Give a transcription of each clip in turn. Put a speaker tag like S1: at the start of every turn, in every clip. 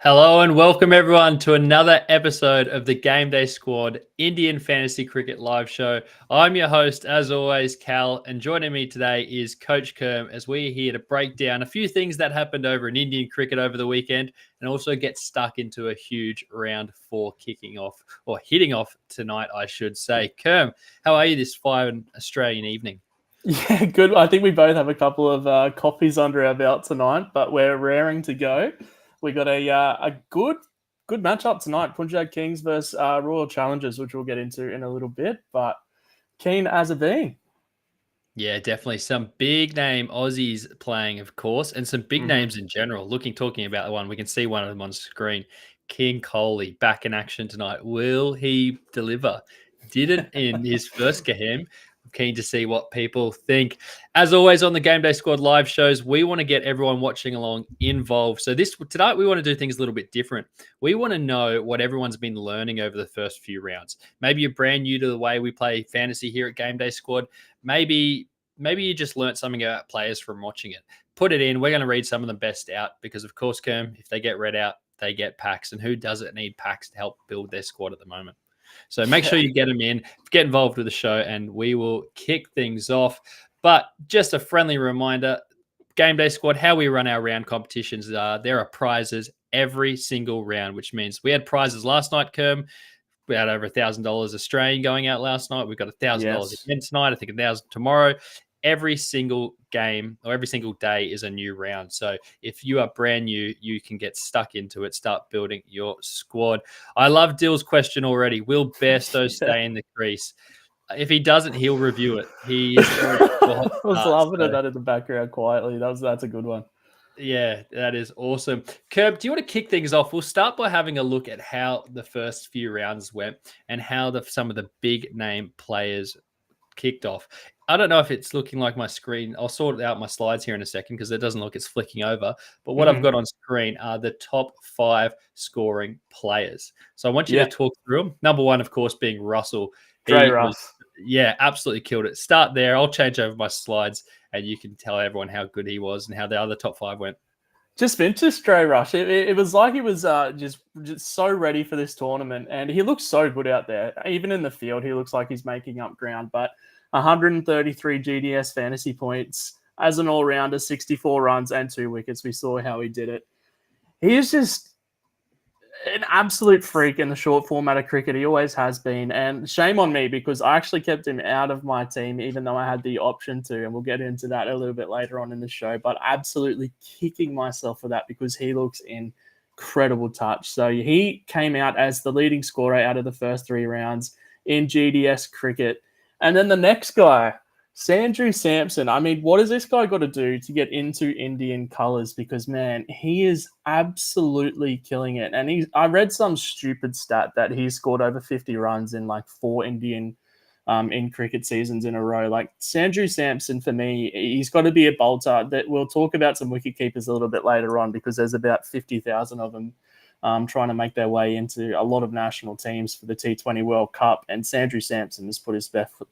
S1: Hello and welcome everyone to another episode of the Game Day Squad Indian Fantasy Cricket Live Show. I'm your host, as always, Cal, and joining me today is Coach Kerm as we're here to break down a few things that happened over in Indian cricket over the weekend and also get stuck into a huge round 4 kicking off or hitting off tonight, I should say. Kerm, how are you this fine Australian evening?
S2: Yeah, good. I think we both have a couple of coffees under our belt tonight, but we're raring to go. We got a good matchup tonight: Punjab Kings versus Royal Challengers, which we'll get into in a little bit. But keen as a bean.
S1: Yeah, definitely some big name Aussies playing, of course, and some big names in general. Talking about one, we can see one of them on screen. King Coley back in action tonight. Will he deliver? Didn't in his first game. I'm keen to see what people think. As always on the Game Day Squad live shows, we want to get everyone watching along involved. So tonight we want to do things a little bit different. We want to know what everyone's been learning over the first few rounds. Maybe you're brand new to the way we play fantasy here at Game Day Squad. Maybe you just learnt something about players from watching it. Put it in. We're going to read some of the best out because, of course, Kerm, if they get read out, they get packs. And who doesn't need packs to help build their squad at the moment? So make sure you get them in, get involved with the show, and we will kick things off. But just a friendly reminder, Game Day Squad, how we run our round competitions, there are prizes every single round, which means we had prizes last night, Kerm. We had over $1,000 Australian going out last night. We've got $1,000 again tonight. I think 1,000 tomorrow. Every single game or every single day is a new round. So if you are brand new, you can get stuck into it. Start building your squad. I love Dill's question already. Will Bairstow stay in the crease? If he doesn't, he'll review it. He is.
S2: I was laughing at that in the background quietly. That's a good one.
S1: Yeah, that is awesome. Kerb, do you want to kick things off? We'll start by having a look at how the first few rounds went and how some of the big name players kicked off. I don't know if it's looking like my screen. I'll sort out my slides here in a second because it doesn't look it's flicking over. But what I've got on screen are the top 5 scoring players. So I want you to talk through them. Number 1, of course, being Russell. Yeah, absolutely killed it. Start there. I'll change over my slides and you can tell everyone how good he was and how the other top 5 went.
S2: Just vintage Stray Rush. It was like he was just so ready for this tournament, and he looks so good out there. Even in the field, he looks like he's making up ground. But 133 GDS fantasy points as an all-rounder, 64 runs and 2 wickets. We saw how he did it. He is just an absolute freak in the short format of cricket. He always has been. And shame on me because I actually kept him out of my team, even though I had the option to. And we'll get into that a little bit later on in the show. But absolutely kicking myself for that because he looks incredible touch. So he came out as the leading scorer out of the first 3 rounds in GDS cricket. And then the next guy, Sanju Samson. I mean, what has this guy got to do to get into Indian colours? Because, man, he is absolutely killing it. And I read some stupid stat that he scored over 50 runs in like 4 Indian in cricket seasons in a row. Like Sanju Samson, for me, he's got to be a bolter. That we'll talk about some wicket keepers a little bit later on because there's about 50,000 of them trying to make their way into a lot of national teams for the T20 World Cup. And Sanju Samson has put his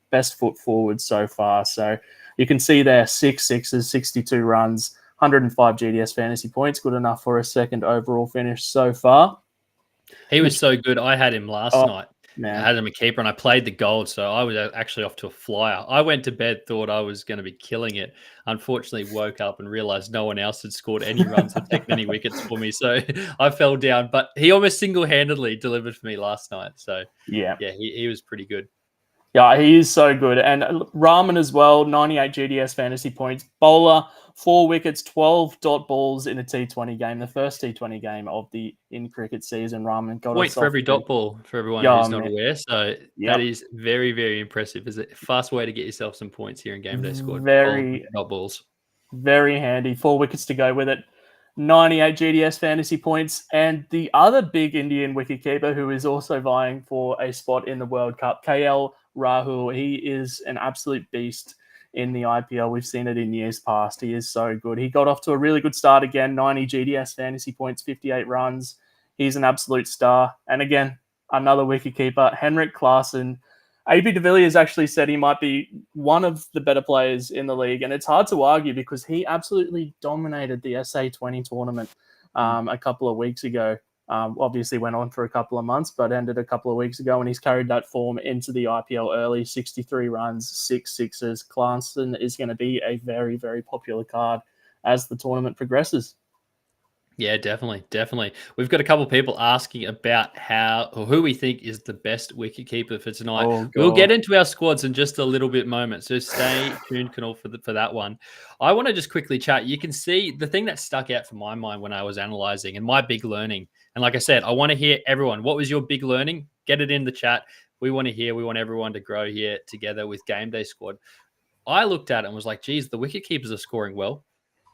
S2: best foot forward so far. So you can see there 6 sixes, 62 runs, 105 GDS fantasy points. Good enough for a second overall finish so far.
S1: He was so good. I had him last night.
S2: Man.
S1: I had him a keeper and I played the gold. So I was actually off to a flyer. I went to bed, thought I was going to be killing it. Unfortunately, woke up and realized no one else had scored any runs or taken any wickets for me. So I fell down. But he almost single-handedly delivered for me last night. So yeah, he was pretty good.
S2: Yeah, he is so good. And Rahman as well, 98 GDS fantasy points. Bowler, 4 wickets, 12 dot balls in a T20 game, the first T20 game of the in-cricket season. Rahman got
S1: point for every dot ball for everyone who's not aware. So that is very, very impressive. It's a fast way to get yourself some points here in Game Day Squad.
S2: Very
S1: dot balls.
S2: Very handy. 4 wickets to go with it. 98 GDS fantasy points. And the other big Indian wicketkeeper who is also vying for a spot in the World Cup, KL Rahul. He is an absolute beast in the IPL. We've seen it in years past. He is so good. He got off to a really good start again. 90 GDS fantasy points, 58 runs. He's an absolute star. And again, another wicketkeeper, Henrik Klaasen. AB de Villiers actually said he might be one of the better players in the league. And it's hard to argue because he absolutely dominated the SA20 tournament a couple of weeks ago. Obviously went on for a couple of months, but ended a couple of weeks ago, and he's carried that form into the IPL early. 63 runs, 6 sixes. Clanston is going to be a very, very popular card as the tournament progresses.
S1: Yeah, definitely, definitely. We've got a couple of people asking about how or who we think is the best wicket keeper for tonight.
S2: Oh
S1: We'll get
S2: god.
S1: into our squads in just a little bit moment, so stay tuned, Canal, for that one. I want to just quickly chat. You can see the thing that stuck out for my mind when I was analysing and my big learning. And like I said, I want to hear everyone. What was your big learning? Get it in the chat. We want to hear. We want everyone to grow here together with Game Day Squad. I looked at it and was like, geez, the wicket keepers are scoring well.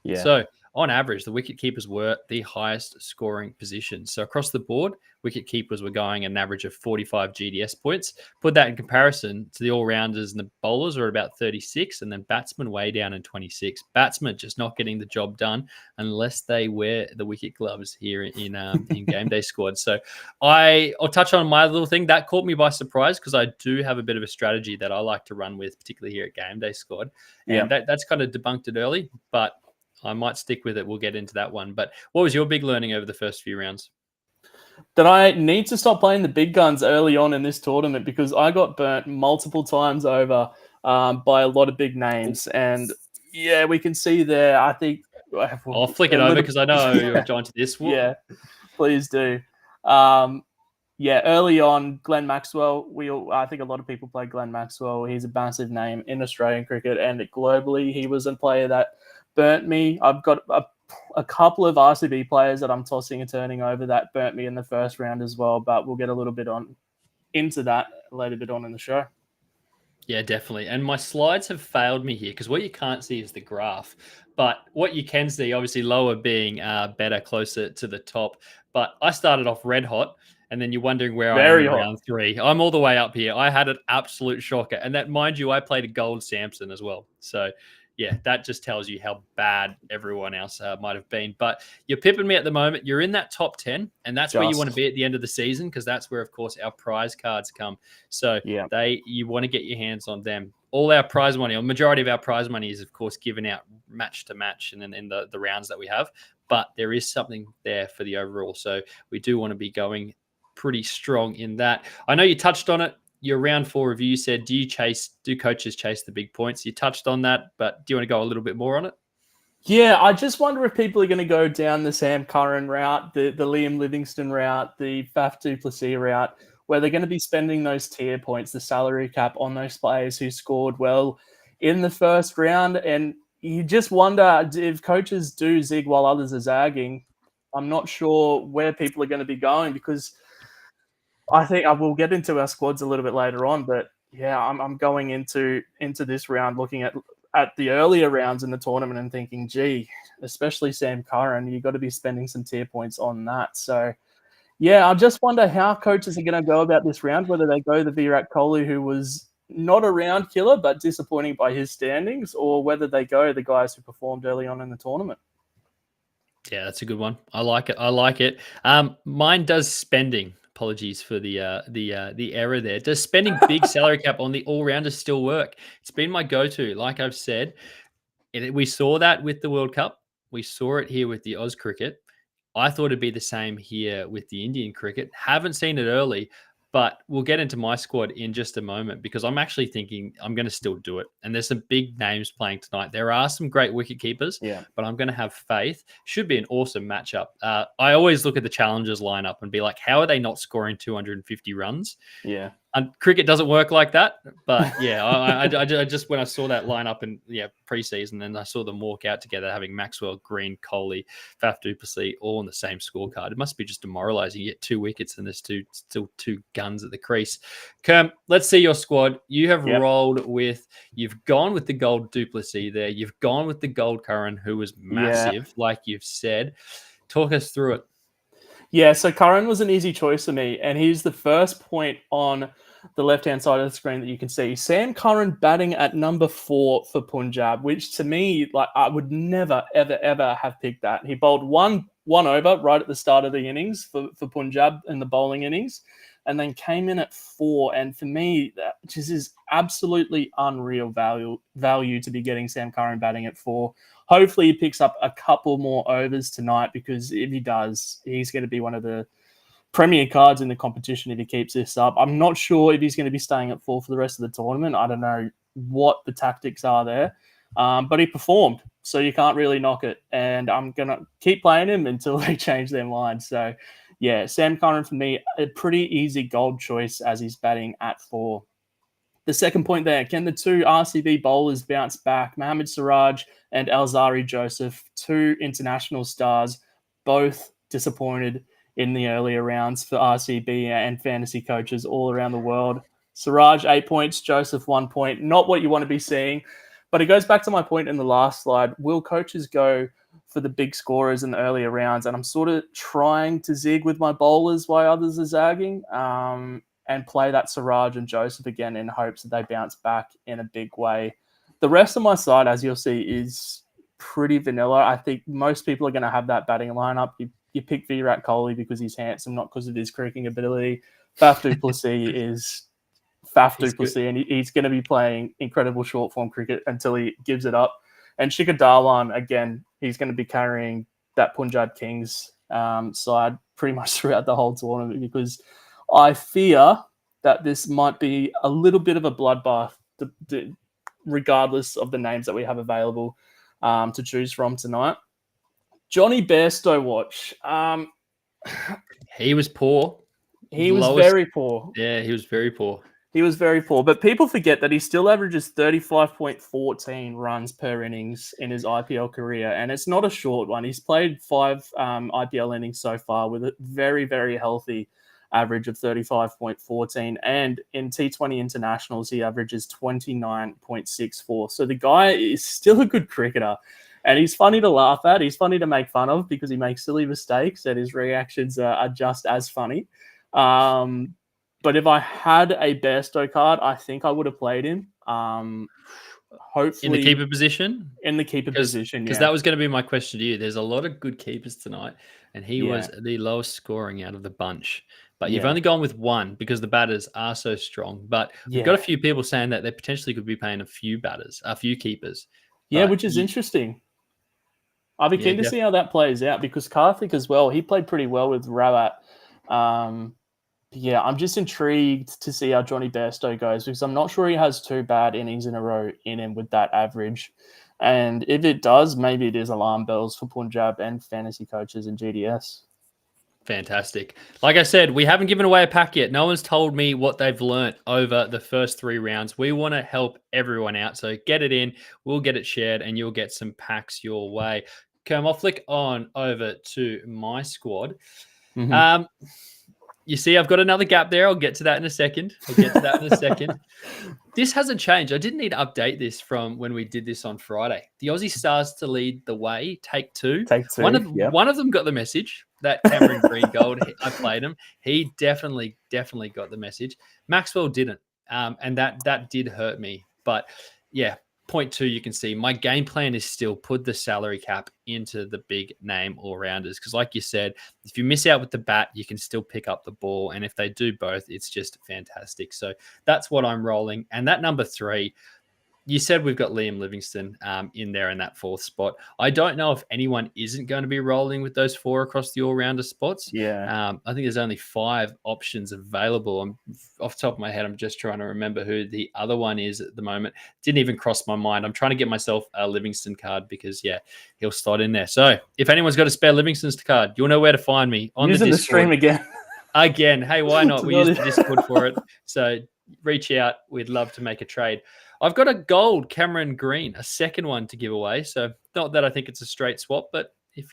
S2: Yeah.
S1: So, on average, the wicket keepers were the highest scoring position. So, across the board, wicket keepers were going an average of 45 GDS points. Put that in comparison to the all rounders and the bowlers are about 36, and then batsmen way down in 26. Batsmen just not getting the job done unless they wear the wicket gloves here in Game Day Squad. So, I'll touch on my little thing that caught me by surprise because I do have a bit of a strategy that I like to run with, particularly here at Game Day Squad, and that's kind of debunked it early, but I might stick with it. We'll get into that one. But what was your big learning over the first few rounds?
S2: That I need to stop playing the big guns early on in this tournament because I got burnt multiple times over by a lot of big names. And yeah, we can see there, I think.
S1: I'll flick it
S2: a
S1: over
S2: little,
S1: because I know you're
S2: yeah,
S1: drawn to this.
S2: yeah, please do. Um, yeah, early on, Glenn Maxwell. I think a lot of people play Glenn Maxwell. He's a massive name in Australian cricket and globally. He was a player that burnt me. I've got a couple of RCB players that I'm tossing and turning over that burnt me in the first round as well. But we'll get a little bit into that later bit on in the show.
S1: Yeah, definitely. And my slides have failed me here because what you can't see is the graph. But what you can see, obviously, lower being better, closer to the top. But I started off red hot, and then you're wondering where I am
S2: Very
S1: in
S2: hot.
S1: round 3. I'm all the way up here. I had an absolute shocker. And that, mind you, I played a gold Samson as well. So, yeah, that just tells you how bad everyone else might have been. But you're pipping me at the moment. You're in that top 10, and that's where you want to be at the end of the season because that's where, of course, our prize cards come. So
S2: Yeah.
S1: you want to get your hands on them. All our prize money, or majority of our prize money, is of course given out match to match, and then in the rounds that we have. But there is something there for the overall, so we do want to be going pretty strong in that. I know you touched on it. Your round 4 review said, do coaches chase the big points? You touched on that, but do you want to go a little bit more on it?
S2: Yeah, I just wonder if people are going to go down the Sam Curran route, the Liam Livingston route, the Faf du Plessis route, where they're going to be spending those tier points, the salary cap on those players who scored well in the first round. And you just wonder if coaches do zig while others are zagging. I'm not sure where people are going to be going because I think I will get into our squads a little bit later on. But yeah, I'm going into this round looking at the earlier rounds in the tournament and thinking, gee, especially Sam Curran, you've got to be spending some tier points on that. So, yeah, I just wonder how coaches are going to go about this round, whether they go the Virat Kohli, who was not a round killer but disappointing by his standings, or whether they go the guys who performed early on in the tournament.
S1: Yeah, that's a good one. I like it. I like it. Mine does spending. Apologies for the error there. Does spending big salary cap on the all rounders still work? It's been my go-to. Like I've said, we saw that with the World Cup. We saw it here with the Oz cricket. I thought it'd be the same here with the Indian cricket. Haven't seen it early, but we'll get into my squad in just a moment because I'm actually thinking I'm going to still do it. And there's some big names playing tonight. There are some great wicket keepers,
S2: Yeah.
S1: but I'm going to have faith. Should be an awesome matchup. I always look at the challengers lineup and be like, how are they not scoring 250 runs?
S2: Yeah.
S1: And cricket doesn't work like that, but yeah, I just when I saw that lineup in preseason, and I saw them walk out together, having Maxwell, Green, Kohli, Faf du Plessis all on the same scorecard. It must be just demoralising. You get 2 wickets and there's still two guns at the crease. Kerm, let's see your squad. You have you've gone with the gold du Plessis there. You've gone with the gold Curran, who was massive, like you've said. Talk us through it.
S2: Yeah, so Curran was an easy choice for me, and he's the first point on the left-hand side of the screen that you can see. Sam Curran batting at number 4 for Punjab, which to me, like, I would never, ever, ever have picked that. He bowled one over right at the start of the innings for Punjab in the bowling innings, and then came in at 4. And for me, that just is absolutely unreal value to be getting Sam Curran batting at 4. Hopefully he picks up a couple more overs tonight because if he does, he's going to be one of the premier cards in the competition if he keeps this up. I'm not sure if he's going to be staying at 4 for the rest of the tournament. I don't know what the tactics are there, but he performed, so you can't really knock it. And I'm going to keep playing him until they change their mind. So, yeah, Sam Curran for me, a pretty easy gold choice as he's batting at 4. The second point there, can the two RCB bowlers bounce back? Mohammad Siraj and Alzari Joseph, two international stars, both disappointed in the earlier rounds for RCB and fantasy coaches all around the world. Siraj, 8 points, Joseph, 1 point. Not what you want to be seeing. But it goes back to my point in the last slide. Will coaches go for the big scorers in the earlier rounds? And I'm sort of trying to zig with my bowlers while others are zagging. And play that Siraj and Joseph again in hopes that they bounce back in a big way. The rest of my side, as you'll see, is pretty vanilla. I think most people are going to have that batting lineup. You pick Virat Kohli because he's handsome, not because of his cricketing ability. Faf du Plessis is Faf du Plessis, and he's going to be playing incredible short form cricket until he gives it up. And Shikhar Dhawan, again, he's going to be carrying that Punjab Kings side pretty much throughout the whole tournament because I fear that this might be a little bit of a bloodbath, regardless of the names that we have available to choose from tonight. Johnny Bairstow watch.
S1: He was poor.
S2: He was very poor.
S1: Yeah, he was very poor.
S2: He was very poor. But people forget that he still averages 35.14 runs per innings in his IPL career. And it's not a short one. He's played 5 IPL innings so far with a very, very healthy average of 35.14, and in T20 internationals he averages 29.64. So the guy is still a good cricketer, and he's funny to laugh at. He's funny to make fun of because he makes silly mistakes and his reactions are just as funny. But if I had a Bairstow card, I think I would have played him. Hopefully
S1: in the keeper position.
S2: Because
S1: that was going to be my question to you. There's a lot of good keepers tonight, and he was the lowest scoring out of the bunch. But you've only gone with one because the batters are so strong. But we've got a few people saying that they potentially could be paying a few keepers.
S2: Yeah, which is interesting. I'll be keen to see how that plays out because Karthik as well, he played pretty well with Rawat. Yeah, I'm just intrigued to see how Johnny Bairstow goes because I'm not sure he has 2 bad innings in a row in him with that average. And if it does, maybe it is alarm bells for Punjab and fantasy coaches and GDS.
S1: Fantastic. Like I said, we haven't given away a pack yet. No one's told me what they've learnt over the first 3 rounds. We want to help everyone out. So get it in. We'll get it shared and you'll get some packs your way. Kerm, I'll flick on over to my squad. Mm-hmm. You see, I've got another gap there. I'll get to that in a second. This hasn't changed. I didn't need to update this from when we did this on Friday. The Aussie Stars to lead the way. Take two. One of them got the message. That Cameron Green Gold, I played him. He definitely got the message. Maxwell didn't, and that did hurt me. But yeah, point 2, you can see my game plan is still put the salary cap into the big name all-rounders. Because like you said, if you miss out with the bat, you can still pick up the ball. And if they do both, it's just fantastic. So that's what I'm rolling. And that number 3, you said we've got Liam Livingstone in there in that 4th spot. I don't know if anyone isn't going to be rolling with those 4 across the all-rounder spots.
S2: Yeah.
S1: I think there's only 5 options available. I'm off the top of my head, I'm just trying to remember who the other one is at the moment. Didn't even cross my mind. I'm trying to get myself a Livingstone card because, he'll slot in there. So if anyone's got a spare Livingstone's card, you'll know where to find me on
S2: using the stream again.
S1: Again, hey, why not? We use the Discord for it. So reach out. We'd love to make a trade. I've got a gold Cameron Green, a second one to give away. So not that I think it's a straight swap, but if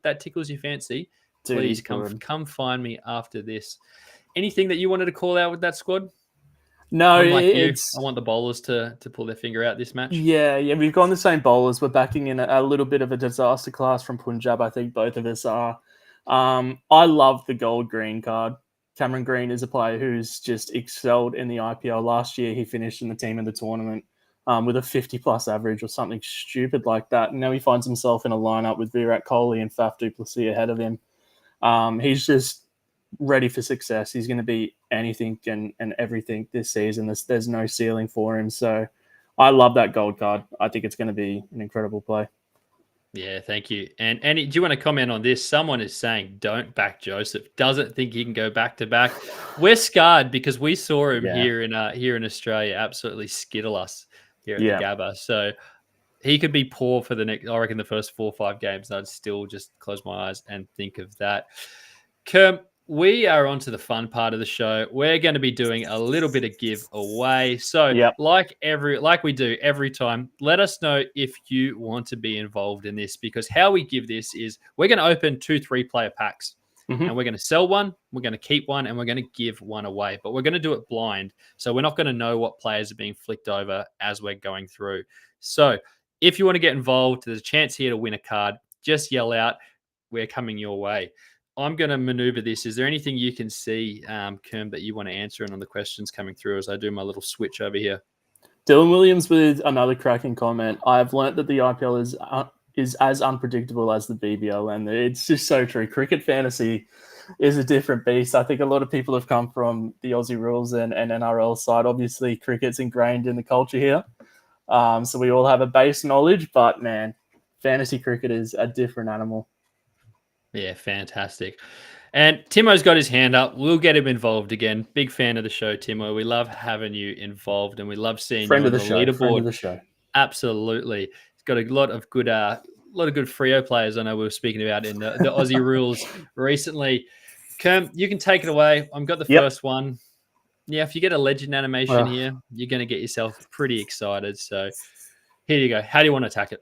S1: that tickles your fancy, please come find me after this. Anything that you wanted to call out with that squad?
S2: No,
S1: I want the bowlers to pull their finger out this match.
S2: Yeah, we've gone the same bowlers. We're backing in a little bit of a disaster class from Punjab. I think both of us are. I love the gold green card. Cameron Green is a player who's just excelled in the IPL. Last year, he finished in the team of the tournament with a 50-plus average or something stupid like that. And now he finds himself in a lineup with Virat Kohli and Faf du Plessis ahead of him. He's just ready for success. He's going to be anything and everything this season. There's no ceiling for him. So I love that gold card. I think it's going to be an incredible play.
S1: Yeah, thank you. And Andy, do you want to comment on this? Someone is saying don't back Joseph. Doesn't think he can go back to back. We're scarred because we saw him
S2: Yeah.
S1: here in Australia absolutely skittle us here at the
S2: Yeah.
S1: Gabba. So he could be poor for the next, I reckon, the first 4 or 5 games. And I'd still just close my eyes and think of that. Kerm, we are on to the fun part of the show. We're going to be doing a little bit of giveaway. So,
S2: Yep.
S1: like we do every time, let us know if you want to be involved in this, because how we give this is we're going to open 2 3-player packs. And we're going to sell one, we're going to keep one, and we're going to give one away. But we're going to do it blind. So we're not going to know what players are being flicked over as we're going through. So if you want to get involved, there's a chance here to win a card. Just yell out, we're coming your way. I'm going to maneuver this. Is there anything you can see, Kerm, that you want to answer on the questions coming through as I do my little switch over here?
S2: Dylan Williams with another cracking comment. I've learnt that the IPL is as unpredictable as the BBL, and it's just so true. Cricket fantasy is a different beast. I think a lot of people have come from the Aussie rules and NRL side. Obviously, cricket's ingrained in the culture here, so we all have a base knowledge. But man, fantasy cricket is a different animal.
S1: Yeah, fantastic. And Timo's got his hand up. We'll get him involved again. Big fan of the show, Timo. We love having you involved, and we love seeing
S2: Friend
S1: you
S2: of
S1: on
S2: the
S1: the
S2: show. Friend of
S1: leaderboard.
S2: the show.
S1: Absolutely. He's got a lot of good Freo players. I know we were speaking about in the Aussie rules recently. Kerm, you can take it away. I've got the first one. Yeah, if you get a legend animation here, you're going to get yourself pretty excited. So here you go. How do you want to attack it?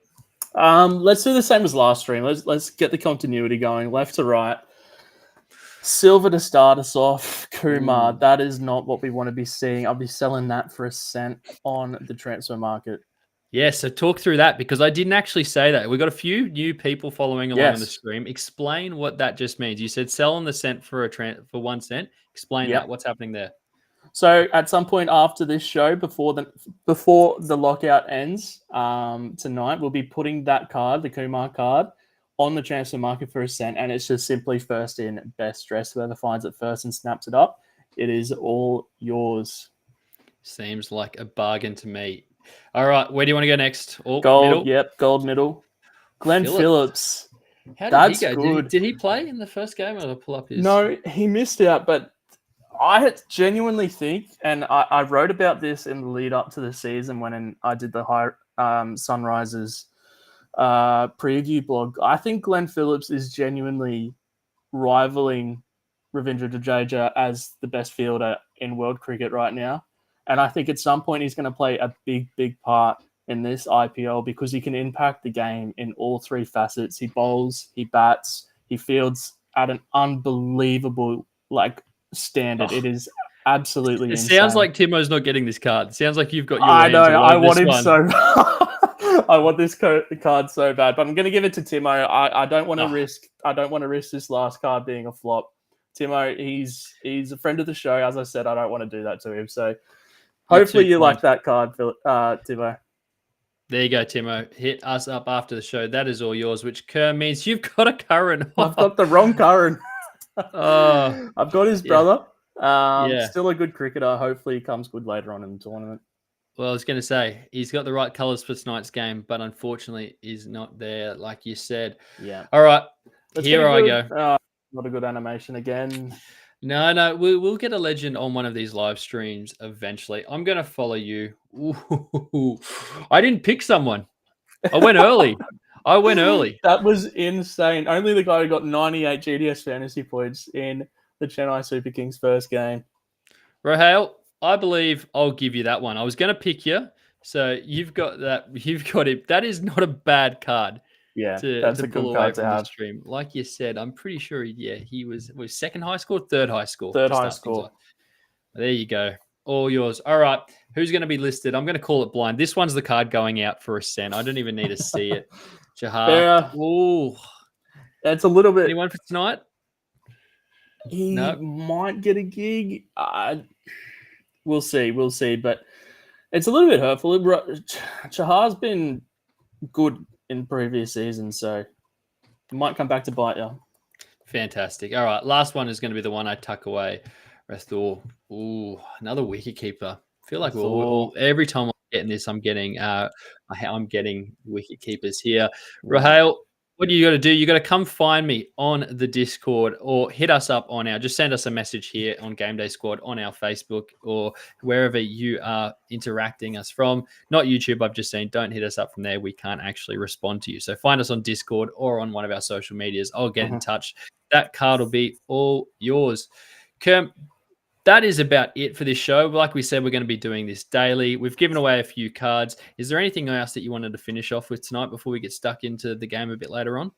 S2: Let's do the same as last stream. Let's get the continuity going, left to right. Silver to start us off. Kumar, that is not what we want to be seeing. I'll be selling that for $0.01 on the transfer market.
S1: Yeah, so talk through that, because I didn't actually say that. We've got a few new people following along on the stream. Explain what that just means. You said sell on the cent for for $0.01. Explain that. What's happening there?
S2: So at some point after this show, before the lockout ends tonight, we'll be putting that card, the Kumar card, on the transfer market for $0.01, and it's just simply first in, best dressed. Whoever finds it first and snaps it up, it is all yours.
S1: Seems like a bargain to me. All right, where do you want to go next?
S2: Gold,
S1: middle?
S2: Yep, gold middle. Glenn Phillips.
S1: How did he go?
S2: Good.
S1: Did he play in the first game? Or pull up his?
S2: No, he missed out, but I genuinely think, and I wrote about this in the lead up to the season when I did the Sunrisers preview blog. I think Glenn Phillips is genuinely rivaling Ravindra Jadeja as the best fielder in world cricket right now. And I think at some point he's going to play a big, big part in this IPL because he can impact the game in all three facets. He bowls, he bats, he fields at an unbelievable standard. It is absolutely insane.
S1: Sounds like Timo's not getting this card. It sounds like you've got your
S2: I know. I want him
S1: one.
S2: so I want this card so bad, but I'm going to give it to Timo. I don't want to risk. I don't want to risk this last card being a flop. Timo, he's a friend of the show. As I said, I don't want to do that to him. So hopefully you like that card, Timo.
S1: There you go, Timo. Hit us up after the show. That is all yours, which means you've got a Curran.
S2: I've got the wrong Curran. I've got his brother. Still a good cricketer. Hopefully he comes good later on in the tournament.
S1: Well, I was going to say, he's got the right colours for tonight's game, but unfortunately is not there, like you said.
S2: Yeah.
S1: All right. Here I go.
S2: Not a good animation again.
S1: No. We'll get a legend on one of these live streams eventually. I'm going to follow you. Ooh, I didn't pick someone. I went early.
S2: That was insane. Only the guy who got 98 GDS fantasy points in the Chennai Super Kings first game.
S1: Raheel, I believe I'll give you that one. I was going to pick you. So you've got that. You've got it. That is not a bad card.
S2: Yeah, that's a good card to have.
S1: Stream. Like you said, I'm pretty sure he was second high score, third high score.
S2: Third high score.
S1: There you go. All yours. All right. Who's going to be listed? I'm going to call it blind. This one's the card going out for $0.01. I don't even need to see it. Jahar.
S2: Ooh. That's a little bit.
S1: Anyone for tonight?
S2: He might get a gig. We'll see. But it's a little bit hurtful. Chahar's been good in previous seasons, so it might come back to bite you.
S1: Fantastic. All right, last one is going to be the one I tuck away. Rathor. Ooh, another wicket keeper. I feel like every time getting this. I'm getting wicket keepers here.
S2: Wow.
S1: Raheel, what do you got to do? You got to come find me on the Discord or hit us up on just send us a message here on Game Day Squad on our Facebook or wherever you are interacting us from. Not YouTube, I've just seen. Don't hit us up from there. We can't actually respond to you. So find us on Discord or on one of our social medias. I'll get in
S2: Mhm.
S1: touch. That card will be all yours. Kerm, that is about it for this show. Like we said, we're going to be doing this daily. We've given away a few cards. Is there anything else that you wanted to finish off with tonight before we get stuck into the game a bit later on?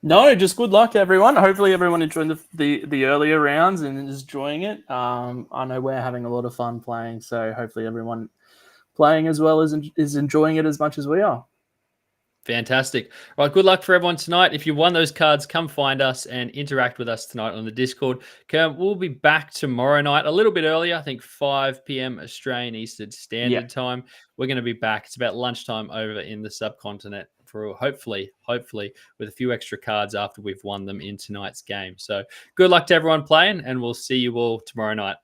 S2: No, just good luck, everyone. Hopefully, everyone enjoyed the earlier rounds and is enjoying it. I know we're having a lot of fun playing, so hopefully, everyone playing as well as is enjoying it as much as we are.
S1: Fantastic. All right, good luck for everyone tonight. If you won those cards, come find us and interact with us tonight on the Discord. We'll be back tomorrow night, a little bit earlier, I think 5 p.m. Australian Eastern
S2: Yeah.
S1: Standard Time. We're going to be back. It's about lunchtime over in the subcontinent for hopefully, with a few extra cards after we've won them in tonight's game. So good luck to everyone playing, and we'll see you all tomorrow night.